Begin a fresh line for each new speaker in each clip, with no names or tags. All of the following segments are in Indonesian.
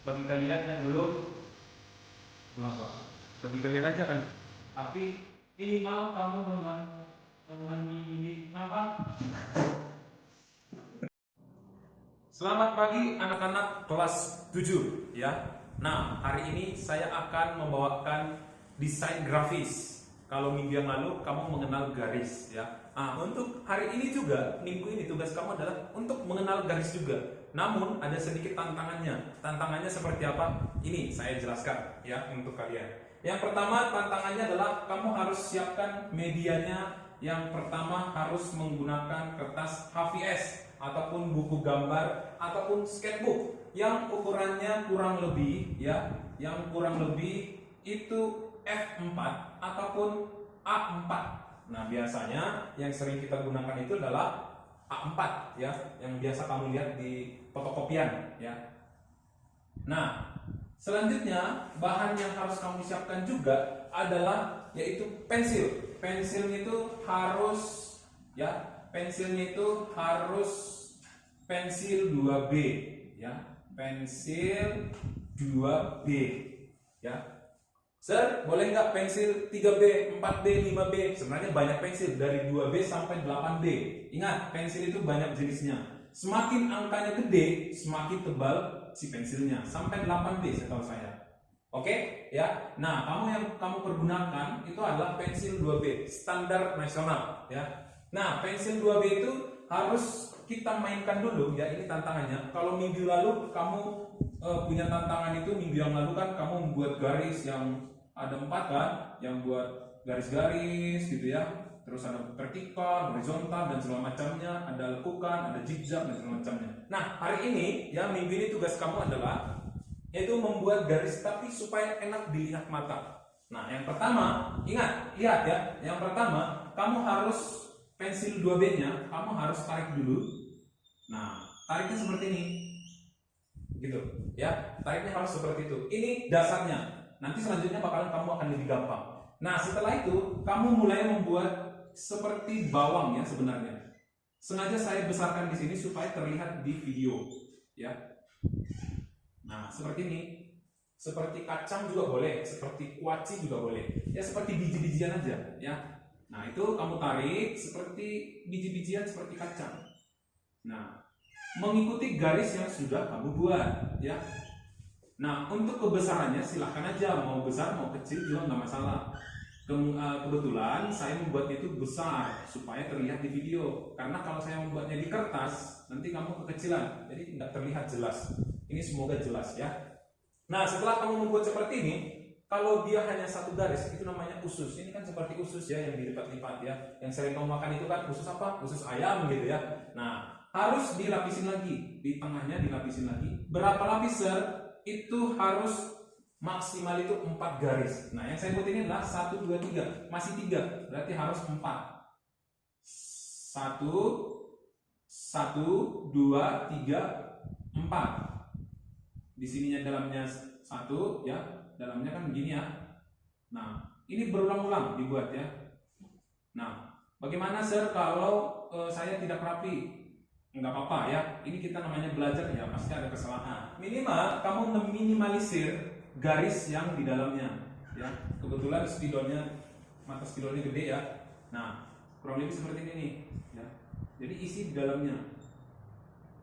bagi kalian yang belum apa bagi kalian aja kan, tapi minimal kamu dengan ini apa. Selamat pagi anak-anak kelas 7 ya. Nah, hari ini saya akan membawakan desain grafis. Kalau minggu yang lalu kamu mengenal garis ya. Nah, untuk hari ini juga, minggu ini tugas kamu adalah untuk mengenal garis juga. Namun ada sedikit tantangannya. Tantangannya seperti apa? Ini saya jelaskan ya untuk kalian. Yang pertama tantangannya adalah kamu harus siapkan medianya. Yang pertama harus menggunakan kertas HVS ataupun buku gambar ataupun sketchbook yang ukurannya kurang lebih ya, yang kurang lebih itu F4 ataupun A4. Nah, biasanya yang sering kita gunakan itu adalah A4 ya, yang biasa kamu lihat di fotokopian ya. Nah, selanjutnya bahan yang harus kamu siapkan juga adalah yaitu pensil. Pensilnya itu harus ya, pensilnya itu harus pensil 2B ya, pensil 2B ya. Sir, boleh nggak pensil 3B, 4B, 5B? Sebenarnya banyak pensil dari 2B sampai 8B. Ingat, pensil itu banyak jenisnya. Semakin angkanya gede, semakin tebal si pensilnya. Sampai 8B setahu saya. Oke, ya. Nah, yang kamu pergunakan itu adalah pensil 2B, standar nasional, ya. Nah, pensil 2B itu harus kita mainkan dulu, ya. Ini tantangannya. Kalau minggu lalu kamu punya tantangan itu, minggu yang lalu kan kamu membuat garis yang ada 4 kan, yang buat garis-garis gitu ya. Terus ada vertikal, horizontal dan segala macamnya, ada lekukan, ada zigzag dan segala macamnya. Nah, hari ini ya, minggu ini tugas kamu adalah yaitu membuat garis tapi supaya enak dilihat mata. Nah, yang pertama, lihat ya. Yang pertama, kamu harus pensil 2B-nya, kamu harus tarik dulu. Nah, tariknya seperti ini. Gitu, ya. Tariknya harus seperti itu. Ini dasarnya. Nanti selanjutnya kamu akan lebih gampang. Nah, setelah itu, kamu mulai membuat seperti bawang ya sebenarnya. Sengaja saya besarkan di sini supaya terlihat di video, ya. Nah, seperti ini. Seperti kacang juga boleh, seperti kuaci juga boleh. Ya, seperti biji-bijian aja, ya. Nah, itu kamu tarik seperti biji-bijian seperti kacang. Nah, mengikuti garis yang sudah kamu buat, ya. Nah, untuk kebesarannya silahkan aja, mau besar mau kecil juga nggak masalah. Kebetulan saya membuatnya itu besar supaya terlihat di video. Karena kalau saya membuatnya di kertas, nanti kamu kekecilan, jadi nggak terlihat jelas. Ini semoga jelas ya. Nah, setelah kamu membuat seperti ini, kalau dia hanya satu garis, itu namanya usus. Ini kan seperti usus ya, yang dilipat-lipat ya. Yang sering kamu makan itu kan usus apa? Usus ayam gitu ya. Nah, harus dilapisin lagi, di tengahnya dilapisin lagi. Berapa lapis, sir? Itu harus maksimal itu 4 garis. Nah, yang saya buat ini adalah 1, 2, 3. Masih 3, berarti harus 4. 1, 2, 3, 4. Di sininya dalamnya 1 ya, dalamnya kan begini ya. Nah, ini berulang-ulang dibuat ya. Nah, bagaimana sir kalau saya tidak rapi? Enggak apa-apa ya, ini kita namanya belajar ya, pasti ada kesalahan. Minimal kamu meminimalisir garis yang di dalamnya ya. Kebetulan spidolnya, mata spidolnya gede ya. Nah, kurang lebih seperti ini nih ya. Jadi isi di dalamnya.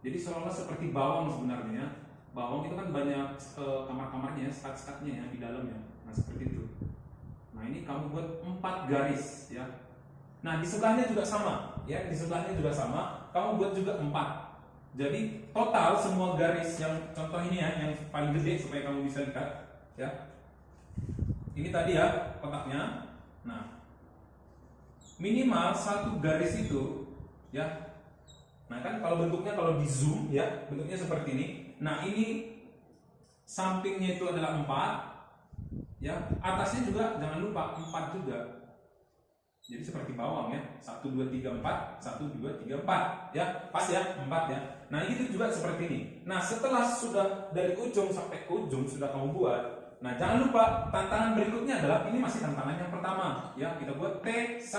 Jadi seolah-olah seperti bawang sebenarnya. Bawang itu kan banyak kamar-kamarnya, sekat-sekatnya ya di dalamnya. Nah, seperti itu. Nah, ini kamu buat 4 garis ya. Nah, di sebelahnya juga sama ya, di sebelahnya juga sama. Kamu buat juga 4. Jadi total semua garis yang contoh ini ya, yang paling gede supaya kamu bisa lihat ya. Ini tadi ya kotaknya. Nah, minimal 1 garis itu ya. Nah, kan kalau bentuknya kalau di zoom ya, bentuknya seperti ini. Nah, ini sampingnya itu adalah 4 ya. Atasnya juga jangan lupa 4 juga. Jadi seperti bawang ya, 1, 2, 3, 4, 1, 2, 3, 4 ya, pas ya, 4 ya. Nah, itu juga seperti ini. Nah, setelah sudah dari ujung sampai ke ujung sudah kamu buat. Nah, jangan lupa tantangan berikutnya adalah, ini masih tantangan yang pertama ya, kita buat T1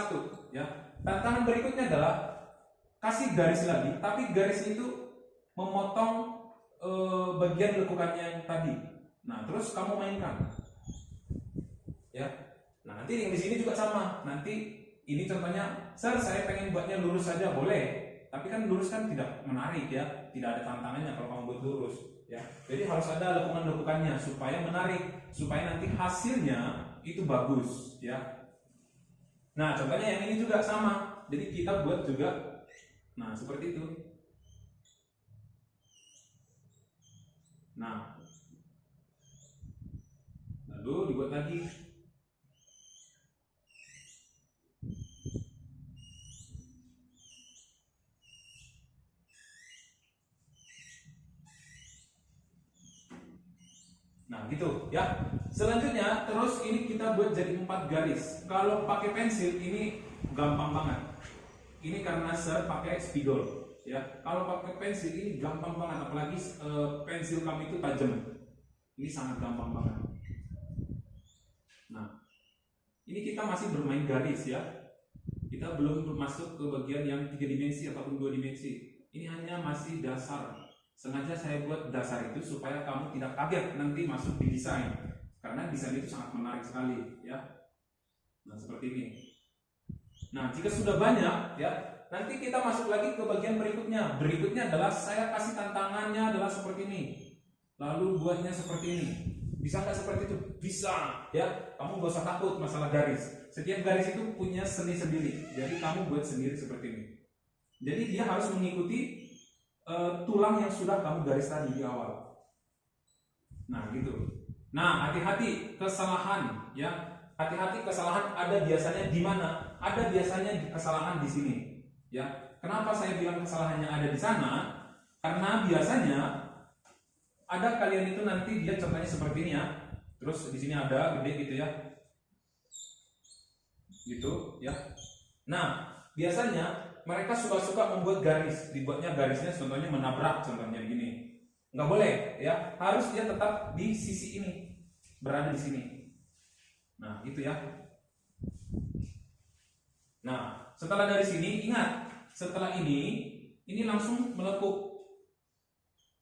ya. Tantangan berikutnya adalah kasih garis lagi, tapi garis itu memotong bagian lekukannya yang tadi. Nah, terus kamu mainkan, ya. Nah, nanti yang di sini juga sama. Nanti ini contohnya, Sir, saya pengen buatnya lurus saja, boleh. Tapi kan lurus kan tidak menarik ya, tidak ada tantangannya kalau kamu buat lurus, ya. Jadi harus ada lekukan-lekukannya supaya menarik, supaya nanti hasilnya itu bagus, ya. Nah, contohnya yang ini juga sama. Jadi kita buat juga, nah seperti itu. Nah, lalu dibuat lagi. Nah, gitu ya. Selanjutnya terus ini kita buat jadi 4 garis. Kalau pakai pensil ini gampang banget. Ini karena saya pakai spidol, ya. Kalau pakai pensil ini gampang banget, apalagi pensil kami itu tajam. Ini sangat gampang banget. Nah, ini kita masih bermain garis ya. Kita belum masuk ke bagian yang 3 dimensi ataupun 2 dimensi. Ini hanya masih dasar. Sengaja saya buat dasar itu supaya kamu tidak kaget nanti masuk di desain. Karena desain itu sangat menarik sekali, ya. Nah, seperti ini. Nah, jika sudah banyak, ya, nanti kita masuk lagi ke bagian berikutnya. Berikutnya adalah saya kasih tantangannya adalah seperti ini. Lalu buatnya seperti ini. Bisa nggak seperti itu? Bisa, ya. Kamu gak usah takut masalah garis. Setiap garis itu punya seni sendiri. Jadi kamu buat sendiri seperti ini. Jadi dia harus mengikuti tulang yang sudah kamu garis tadi di awal. Nah, gitu. Nah, hati-hati kesalahan, ya. Hati-hati kesalahan ada biasanya di mana? Ada biasanya kesalahan di sini, ya. Kenapa saya bilang kesalahannya ada di sana? Karena biasanya ada kalian itu nanti dia contohnya seperti ini ya. Terus di sini ada gede gitu ya. Gitu, ya. Nah, biasanya mereka suka-suka membuat garis, dibuatnya garisnya contohnya menabrak, contohnya begini. Nggak boleh, ya. Harus dia tetap di sisi ini, berada di sini. Nah, gitu ya. Nah, setelah dari sini, ingat, setelah ini langsung melekuk.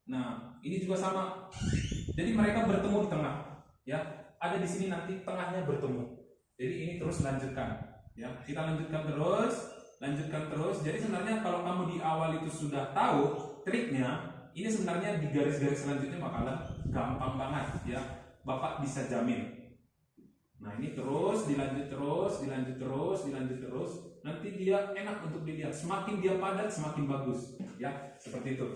Nah, ini juga sama. Jadi mereka bertemu di tengah, ya. Ada di sini nanti tengahnya bertemu. Jadi ini terus lanjutkan, ya. Kita lanjutkan terus. Jadi sebenarnya kalau kamu di awal itu sudah tahu triknya, ini sebenarnya di garis-garis selanjutnya bakalan gampang banget, ya. Bapak bisa jamin. Nah, ini terus dilanjut terus. Nanti dia enak untuk dilihat. Semakin dia padat, semakin bagus, ya. Seperti itu.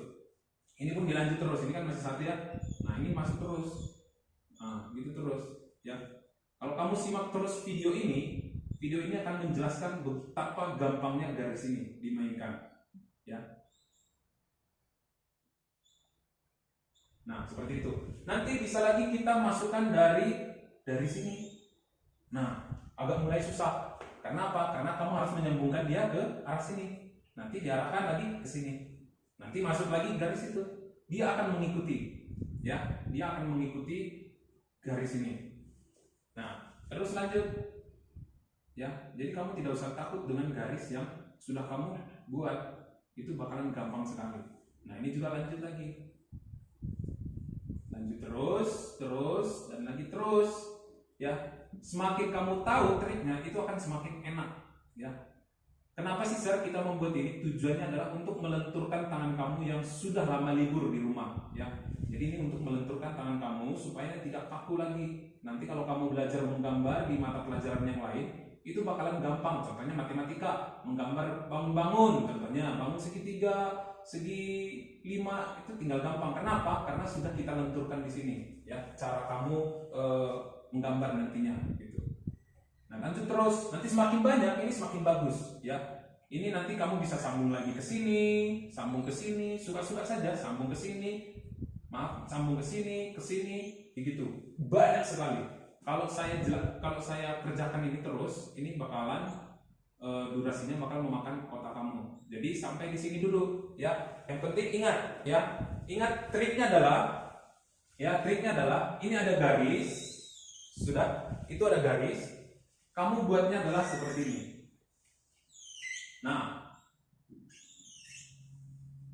Ini pun dilanjut terus. Ini kan masih satu ya. Nah, ini masuk terus. Nah, gitu terus, ya. Kalau kamu simak terus video ini akan menjelaskan betapa gampangnya garis ini dimainkan, ya. Nah, seperti itu. Nanti bisa lagi kita masukkan dari sini. Nah, agak mulai susah. Karena apa? Karena kamu harus menyambungkan dia ke arah sini. Nanti diarahkan lagi ke sini. Nanti masuk lagi garis itu. Dia akan mengikuti, ya. Dia akan mengikuti garis ini. Nah, terus lanjut. Ya, jadi kamu tidak usah takut dengan garis yang sudah kamu buat. Itu bakalan gampang sekali. Nah, ini juga lanjut lagi. Lanjut terus dan lagi terus, ya. Semakin kamu tahu triknya, itu akan semakin enak, ya. Kenapa sih Sir kita membuat ini? Tujuannya adalah untuk melenturkan tangan kamu yang sudah lama libur di rumah, ya. Jadi ini untuk melenturkan tangan kamu supaya tidak kaku lagi. Nanti kalau kamu belajar menggambar di mata pelajaran yang lain, itu bakalan gampang. Contohnya matematika, menggambar bangun-bangun, contohnya bangun segitiga, segi 5, itu tinggal gampang. Kenapa? Karena sudah kita lenturkan di sini, ya. Cara kamu menggambar nantinya, gitu. Nah, lanjut terus. Nanti semakin banyak, ini semakin bagus, ya. Ini nanti kamu bisa sambung lagi ke sini, sambung ke sini, suka-suka saja, sambung ke sini, sambung ke sini, begitu. Banyak sekali. Kalau saya kerjakan ini terus, ini bakalan durasinya bakal memakan otak kamu. Jadi sampai di sini dulu, ya. Yang penting ingat, ya. Ingat triknya adalah ini ada garis. Sudah, itu ada garis. Kamu buatnya adalah seperti ini.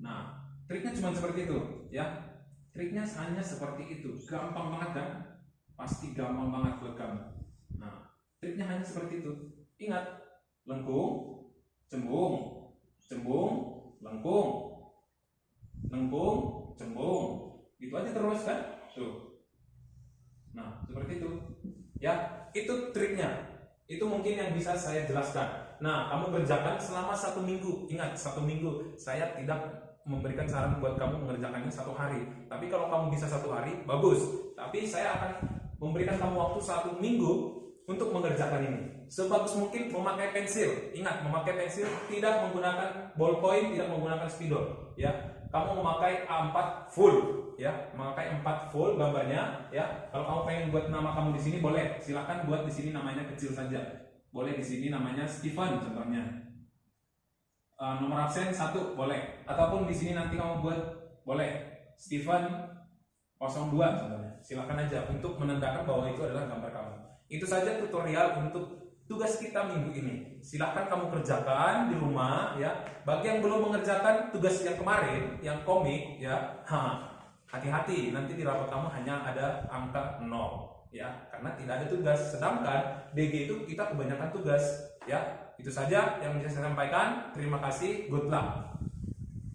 Nah, triknya cuma seperti itu, ya. Triknya hanya seperti itu. Gampang banget kan? Pasti gampang banget buat kamu. Nah, triknya hanya seperti itu. Ingat, lengkung, cembung, cembung, lengkung, lengkung, cembung. Itu aja terus kan? Tuh. Nah, seperti itu. Ya, itu triknya. Itu mungkin yang bisa saya jelaskan. Nah, kamu kerjakan selama 1 minggu. Ingat, 1 minggu. Saya tidak memberikan saran buat kamu mengerjakannya 1 hari. Tapi kalau kamu bisa 1 hari, bagus. Tapi saya akan memberikan kamu waktu 1 minggu untuk mengerjakan ini. Sebagus mungkin memakai pensil. Ingat, memakai pensil, tidak menggunakan ballpoint, tidak menggunakan spidol. Ya, kamu memakai A4 full. Ya, memakai 4 full gambarnya. Ya, kalau kamu pengen buat nama kamu di sini boleh. Silahkan buat di sini namanya kecil saja. Boleh di sini namanya Stephen contohnya. Nomor absen 1 boleh. Ataupun di sini nanti kamu buat boleh Stephen 02 contohnya. Silakan aja untuk menandakan bahwa itu adalah gambar kamu. Itu saja tutorial untuk tugas kita minggu ini. Silahkan kamu kerjakan di rumah ya. Bagi yang belum mengerjakan tugas yang kemarin, yang komik ya, hati-hati, nanti di rapot kamu hanya ada angka 0 ya, karena tidak ada tugas. Sedangkan DG itu kita kebanyakan tugas ya. Itu saja yang bisa saya sampaikan. Terima kasih, good luck.